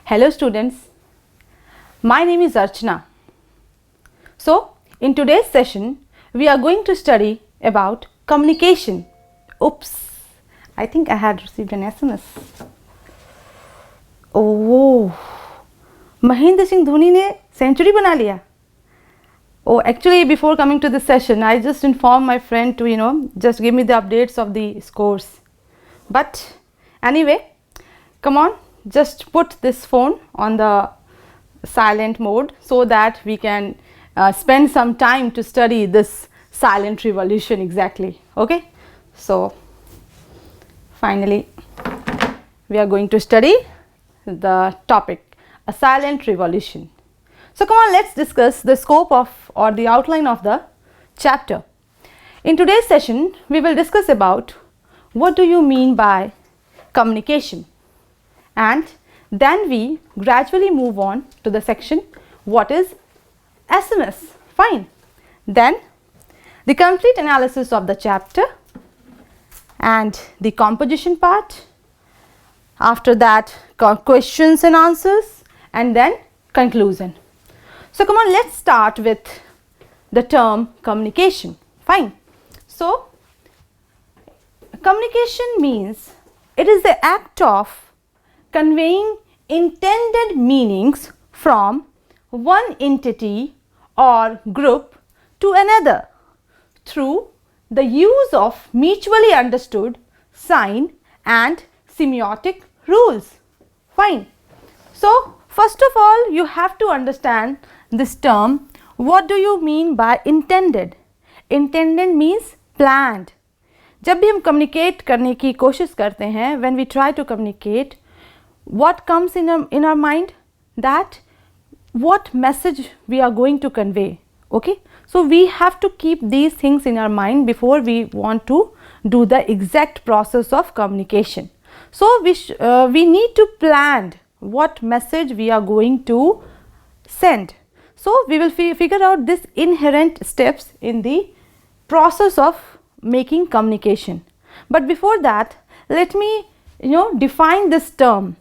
Hello students, my name is Archana. So in today's session we are going to study about communication. Oops, I think I had received an SMS. Oh, Mahendra Singh Dhoni ने century बना लिया. Oh, actually before coming to this session I just informed my friend to just give me the updates of the scores. But anyway, come on, just put this phone on the silent mode so that we can spend some time to study this silent revolution exactly. Okay, so finally we are going to study the topic, a silent revolution. So come on, let's discuss the scope of or the outline of the chapter. In today's session we will discuss about what do you mean by communication, and then we gradually move on to the section what is SMS. Fine. Then the complete analysis of the chapter and the composition part. After that questions and answers, and then conclusion. So come on, let's start with the term communication. Fine. So communication means it is the act of conveying intended meanings from one entity or group to another through the use of mutually understood sign and semiotic rules. Fine. So first of all you have to understand this term. What do you mean by intended? Intended means planned. जब भी हम communicate करने की कोशिश करते हैं, when we try to communicate, what comes in our mind? That what message we are going to convey. Okay, so we have to keep these things in our mind before we want to do the exact process of communication. So we need to plan what message we are going to send. So we will figure out this inherent steps in the process of making communication. But before that, let me define this term.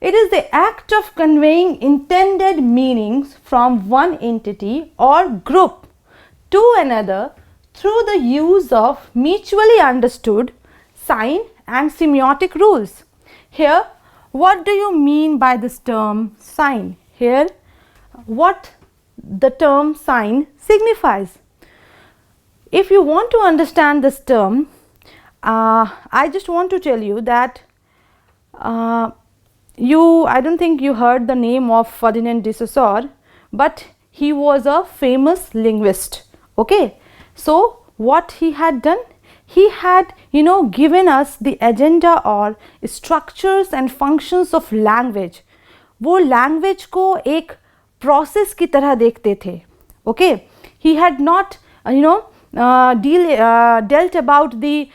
It is the act of conveying intended meanings from one entity or group to another through the use of mutually understood sign and semiotic rules. Here, what do you mean by this term sign? Here, what the term sign signifies. If you want to understand this term, I just want to tell you that I don't think you heard the name of Ferdinand de Saussure, but he was a famous linguist. Okay, so what he had done? He had given us the agenda or structures and functions of language. वो language को एक process की तरह देखते थे. Okay, he had not dealt about the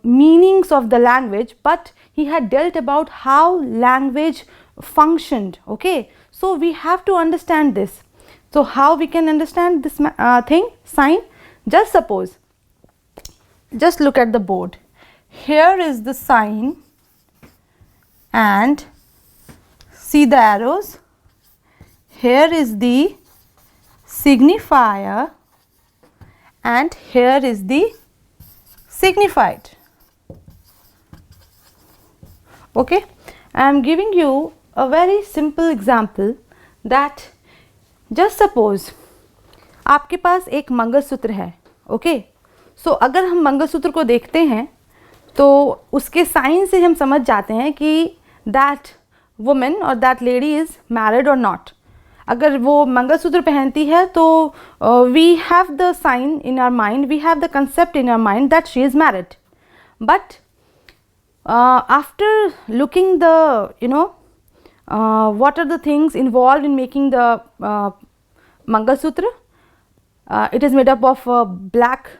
meanings of the language, but he had dealt about how language functioned. Okay, so we have to understand this. So how we can understand this thing, sign? Just suppose, just look at the board. Here is the sign and see the arrows. Here is the signifier and here is the signified. Okay, I am giving you a very simple example that just suppose आपके पास एक मंगलसूत्र है. Okay, सो अगर हम मंगलसूत्र को देखते हैं तो उसके साइन से हम समझ जाते हैं कि दैट वुमेन और दैट लेडी इज़ मैरिड और नॉट. अगर वो मंगलसूत्र पहनती है तो we have the sign in our mind, we have the concept in our mind that she is married. But after looking the what are the things involved in making the Mangalsutra? It is made up of black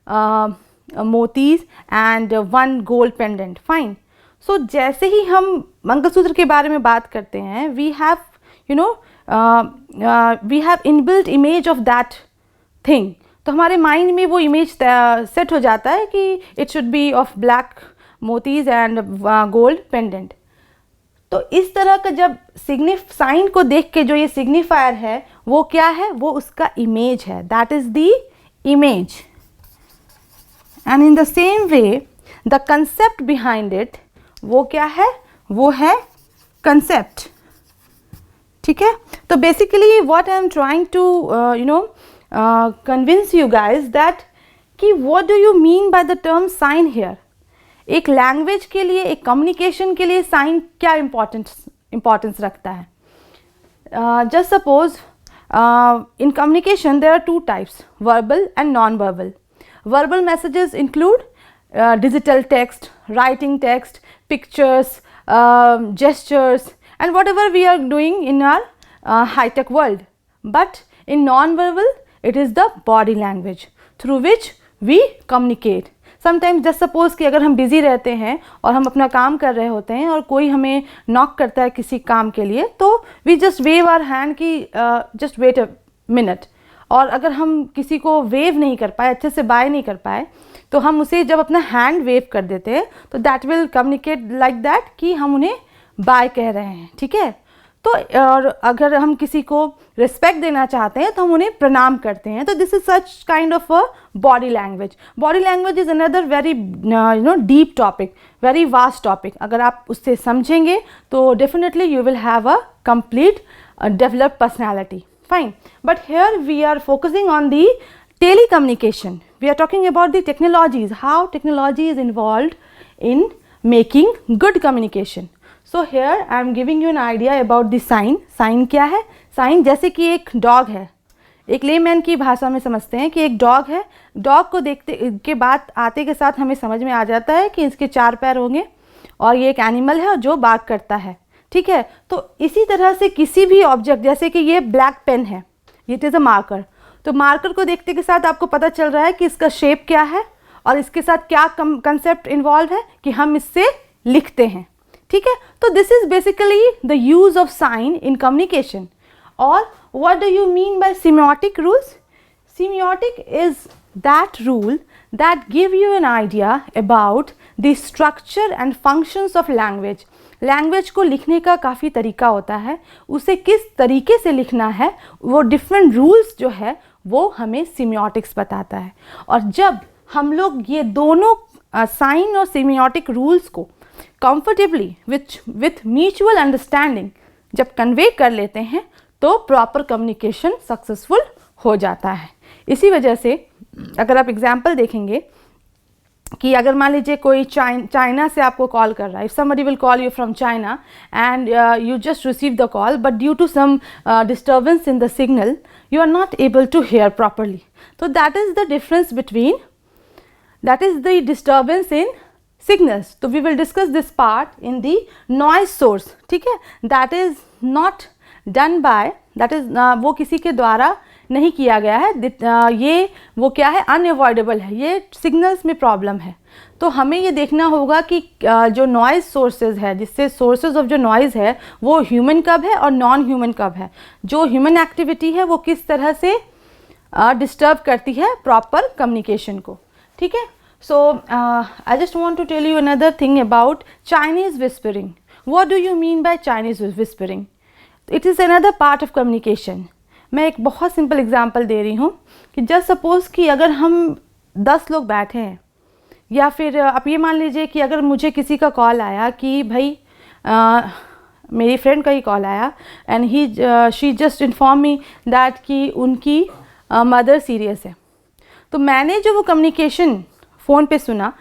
motis and one gold pendant. Fine. So जैसे ही हम मंगलसूत्र के बारे में बात करते हैं, we have inbuilt image of that thing. तो हमारे माइंड में वो इमेज सेट हो जाता है कि it should be of black motis and gold pendant. तो इस तरह का जब साइन को देख के जो ये सिग्निफायर है वो क्या है, वो उसका इमेज है, that is the image. And in the same way the concept behind it, वो क्या है, वो है कंसेप्ट. ठीक है. तो basically what I am trying to convince you guys that कि what do you mean by the term sign here. एक लैंग्वेज के लिए, एक कम्युनिकेशन के लिए साइन क्या इम्पोर्टेंस रखता है. Just suppose in communication there are two types, verbal and non verbal. Verbal messages include digital text, writing text, pictures, gestures, and whatever we are doing in our high-tech world. But in non-verbal, it is the body language through which we communicate. Sometimes just suppose कि अगर हम busy रहते हैं और हम अपना काम कर रहे होते हैं और कोई हमें knock करता है किसी काम के लिए, तो we just wave our hand कि just wait a minute. और अगर हम किसी को वेव नहीं कर पाए, अच्छे से बाय नहीं कर पाए, तो हम उसे जब अपना हैंड वेव कर देते हैं तो that will communicate like that कि हम उन्हें बाय कह रहे हैं. ठीक है. तो और अगर हम किसी को रिस्पेक्ट देना चाहते हैं तो हम उन्हें प्रणाम करते हैं. तो this is such kind of a body language. Body language is another very deep topic, very vast topic. अगर आप उससे समझेंगे तो definitely you will have a complete developed personality. Fine, but here we are focusing on the telecommunication. We are talking about the technologies, how technology is involved in making good communication. So here I am giving you an idea about the sign. Sign क्या है? Sign जैसे कि एक dog है, एक layman की भाषा में समझते हैं कि एक डॉग है. डॉग को देखते के बाद आते के साथ हमें समझ में आ जाता है कि इसके 4 पैर होंगे और ये एक एनिमल है जो बार्क करता है. ठीक है. तो इसी तरह से किसी भी ऑब्जेक्ट, जैसे कि ये ब्लैक पेन है, इट इज़ अ मार्कर. तो मार्कर को देखते के साथ आपको पता चल रहा है कि इसका शेप क्या है और इसके साथ क्या कंसेप्ट इन्वॉल्व है कि हम इससे लिखते हैं. ठीक है. तो this is basically the use of sign in communication. और what do you mean by semiotic rules? Semiotic is that rule that give you an idea about the structure and functions of language. Language को लिखने का काफ़ी तरीका होता है, उसे किस तरीके से लिखना है, वो डिफरेंट रूल्स जो है वो हमें सिमियोटिक्स बताता है. और जब हम लोग ये दोनों साइन और सिमियोटिक रूल्स को कंफर्टेबली विथ म्यूचुअल अंडरस्टैंडिंग जब कन्वे कर लेते हैं तो प्रॉपर कम्युनिकेशन सक्सेसफुल हो जाता है. इसी वजह से अगर आप एग्जाम्पल देखेंगे कि अगर मान लीजिए कोई चाइना से आपको कॉल कर रहा है, if somebody will call you from China and you just receive the call but due to some disturbance in the signal you are not able to hear properly. तो that is the difference between, that is the disturbance in signals. तो we will discuss this part in the noise source. ठीक है. That is not done by, that is वो किसी के द्वारा नहीं किया गया है. ये वो क्या है, अनअवॉइडेबल है, ये सिग्नल्स में प्रॉब्लम है. तो हमें ये देखना होगा कि जो नॉइज़ सोर्सेज है, जिससे सोर्सेज ऑफ जो नॉइज़ है वो ह्यूमन कब है और नॉन ह्यूमन कब है, जो ह्यूमन एक्टिविटी है वो किस तरह से डिस्टर्ब करती है प्रॉपर कम्युनिकेशन को. ठीक है. So I just want to tell you another thing about Chinese whispering. What do you mean by Chinese whispering? It is another part of communication. मैं एक बहुत सिंपल एग्जांपल दे रही हूँ कि जस्ट सपोज़ कि अगर हम 10 लोग बैठे हैं, या फिर आप ये मान लीजिए कि अगर मुझे किसी का कॉल आया कि भाई मेरी फ्रेंड का ही कॉल आया and she just inform me that कि उनकी मदर सीरियस है. तो मैंने जो वो कम्युनिकेशन फ़ोन पे सुना,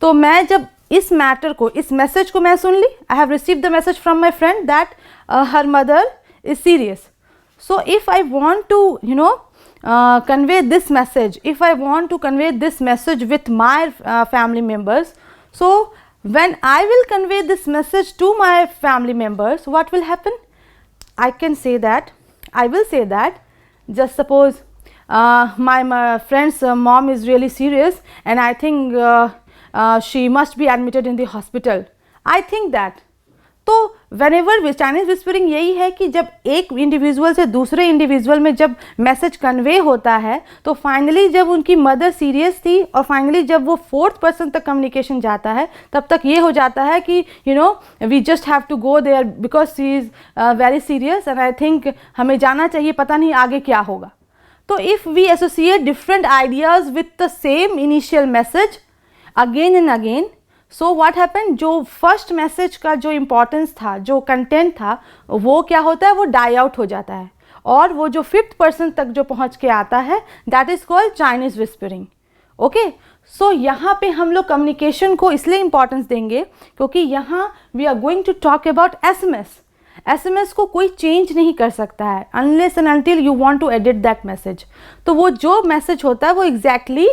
तो मैं जब इस मैटर को, इस मैसेज को मैं सुन ली, I have received the message from my friend that her mother is serious. So if I want to, convey this message, if I want to convey this message with my family members, so when I will convey this message to my family members, what will happen? I can say that, I will say that, just suppose my friend's mom is really serious and I think she must be admitted in the hospital. I think that. तो whenever Chinese whispering यही है कि जब एक individual से दूसरे individual में जब मैसेज कन्वे होता है तो फाइनली जब उनकी मदर सीरियस थी और फाइनली जब वो फोर्थ पर्सन तक कम्युनिकेशन जाता है तब तक ये हो जाता है कि we just have to go there because she is very serious and I think हमें जाना चाहिए, पता नहीं आगे क्या होगा. तो if we associate different ideas with the same initial message again and again, so what happen, जो फर्स्ट मैसेज का जो इम्पोर्टेंस था, जो कंटेंट था, वो क्या होता है, वो डाई आउट हो जाता है और वो जो फिफ्थ पर्सन तक जो पहुंच के आता है that is called Chinese whispering. Okay, so यहाँ पे हम लोग कम्युनिकेशन को इसलिए इम्पोर्टेंस देंगे क्योंकि यहाँ we are going to talk about SMS. SMS को कोई चेंज नहीं कर सकता है unless and until you want to edit that message. तो वो जो मैसेज होता है वो एग्जैक्टली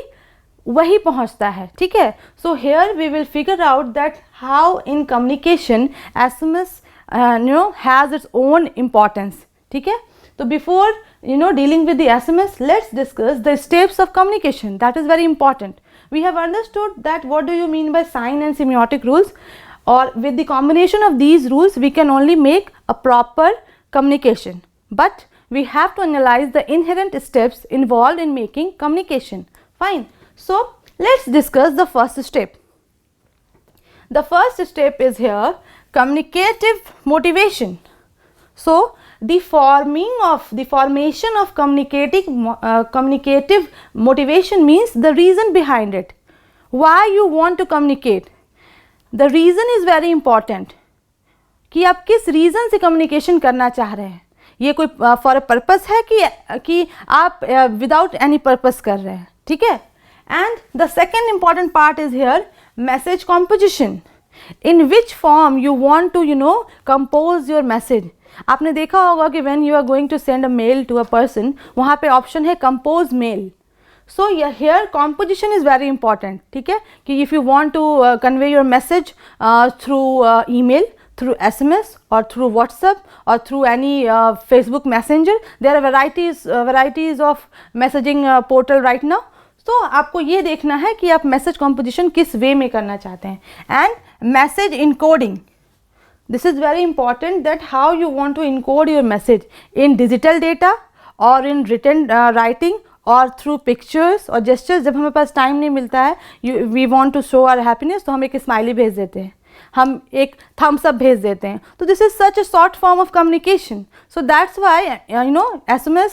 वही पहुंचता है. ठीक है, so here we will figure out that how in communication SMS has its own importance. ठीक है, तो before dealing with the SMS, let's discuss the steps of communication. That is very important. We have understood that what do you mean by sign and semiotic rules, or with the combination of these rules we can only make a proper communication, but we have to analyze the inherent steps involved in making communication. Fine, so let's discuss the first step. The first step is here communicative motivation. So the formation of communicative motivation means the reason behind it, why you want to communicate. The reason is very important कि आप किस reason से communication करना चाह रहे हैं. ये कोई फॉर अ पर्पस है कि आप विदाउट एनी पर्पस कर रहे हैं. ठीक है, and the second important part is here message composition. In which form you want to compose your message. आपने देखा होगा कि when you are going to send a mail to a person, वहाँ पे ऑप्शन है compose mail. So here composition is very important. ठीक है, कि if you want to convey your message through email, through SMS or through WhatsApp or through any Facebook Messenger, there are varieties of messaging portal right now. तो आपको ये देखना है कि आप मैसेज कॉम्पोजिशन किस वे में करना चाहते हैं. And message encoding, this is very important, that how you want to encode your message in digital data or in written writing और थ्रू पिक्चर्स और जेस्चर्स. जब हमारे पास टाइम नहीं मिलता है, we want to show our happiness, तो हम एक स्माइली भेज देते हैं, हम एक थम्स अप भेज देते हैं. तो this is such a short form of communication. So that's why SMS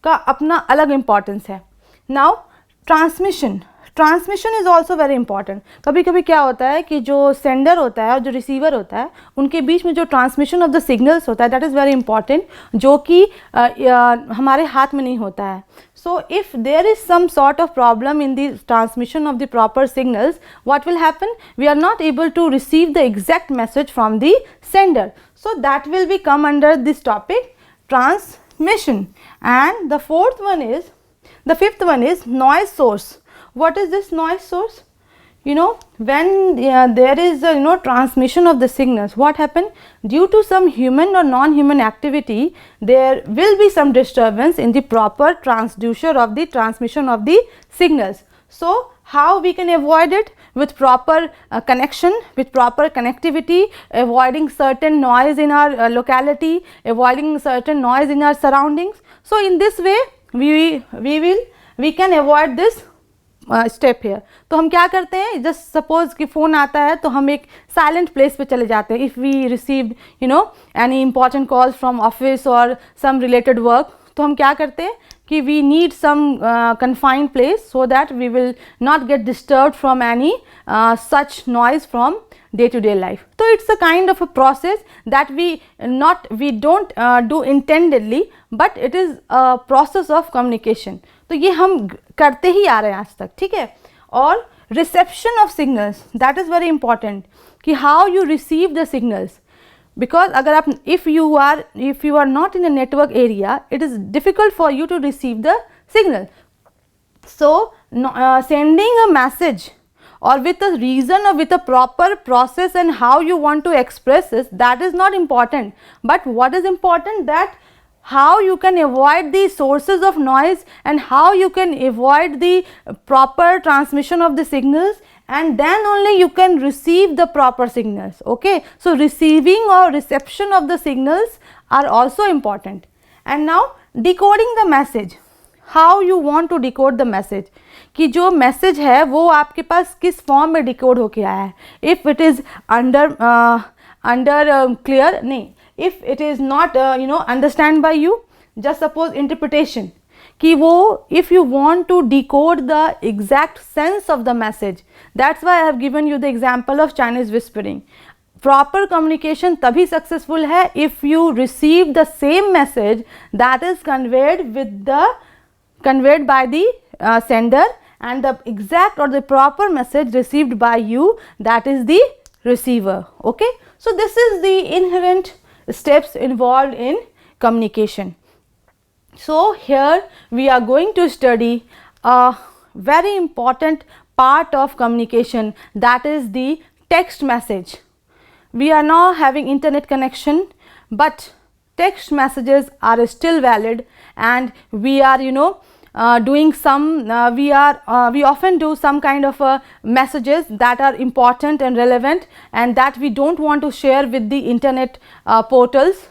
का अपना अलग इम्पॉर्टेंस है. Now transmission is also very important. कभी कभी क्या होता है कि जो सेंडर होता है और जो रिसीवर होता है उनके बीच में जो ट्रांसमिशन ऑफ द सिग्नल्स होता है दैट इज़ वेरी इंपॉर्टेंट, जो कि हमारे हाथ में नहीं होता है. So if there is some sort of problem in the transmission of the proper signals, what will happen? We are not able to receive the exact message from the sender. So that will be come under this topic, transmission. And the fifth one is noise source. What is this noise source? When there is a transmission of the signals, what happen? Due to some human or non-human activity, there will be some disturbance in the proper transducer of the transmission of the signals. So how we can avoid it? With proper connection, with proper connectivity, avoiding certain noise in our locality, avoiding certain noise in our surroundings. So in this way we can avoid this step here. तो हम क्या करते हैं, just suppose कि phone आता है तो हम एक साइलेंट प्लेस पे चले जाते हैं. If we receive any important calls from office और सम रिलेटेड वर्क, तो हम क्या करते हैं कि we need some confined place so that we will not get disturb from any such noise from day to day life. So it's a kind of a process that we don't do intendedly, but it is a process of communication. तो ये हम करते ही आ रहे हैं आज तक. ठीक है, और reception of signals, that is very important, कि how you receive the signals. Because अगर आप if you are not in a network area, it is difficult for you to receive the signal. So sending a message or with a reason or with a proper process and how you want to express this, that is not important. But what is important, that how you can avoid the sources of noise and how you can avoid the proper transmission of the signals and then only you can receive the proper signals. Okay, so receiving or reception of the signals are also important. And now decoding the message. How you want to decode the message, कि जो message है वो आपके पास किस form में decode होके आया है. If it is under clear, नहीं, if it is not understand by you, just suppose interpretation, कि वो if you want to decode the exact sense of the message, that's why I have given you the example of Chinese whispering. Proper communication तभी successful है if you receive the same message that is conveyed by the sender, and the exact or the proper message received by you, that is the receiver. Okay, so this is the inherent steps involved in communication. So here we are going to study a very important part of communication, that is the text message. We are now having internet connection, but text messages are still valid, and we are doing some we often do some kind of messages that are important and relevant, and that we don't want to share with the internet portals,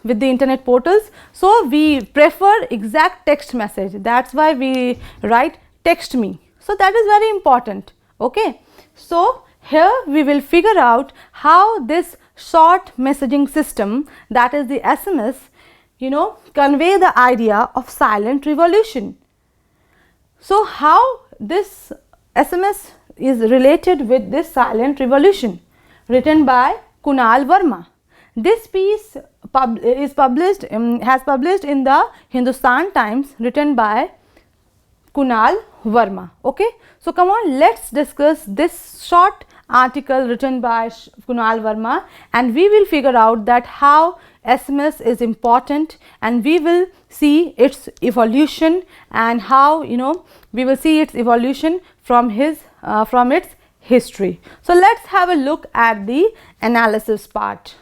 so we prefer exact text message. That's why we write text me. So that is very important. Okay, so here we will figure out how this short messaging system, that is the SMS, convey the idea of silent revolution. So how this SMS is related with this silent revolution, written by Kunal Verma. This piece has published in the Hindustan Times, written by Kunal Verma. Okay, so come on, let's discuss this short article written by Kunal Verma, and we will figure out that how SMS is important, and we will see its evolution, and how we will see its evolution from its history. So let's have a look at the analysis part.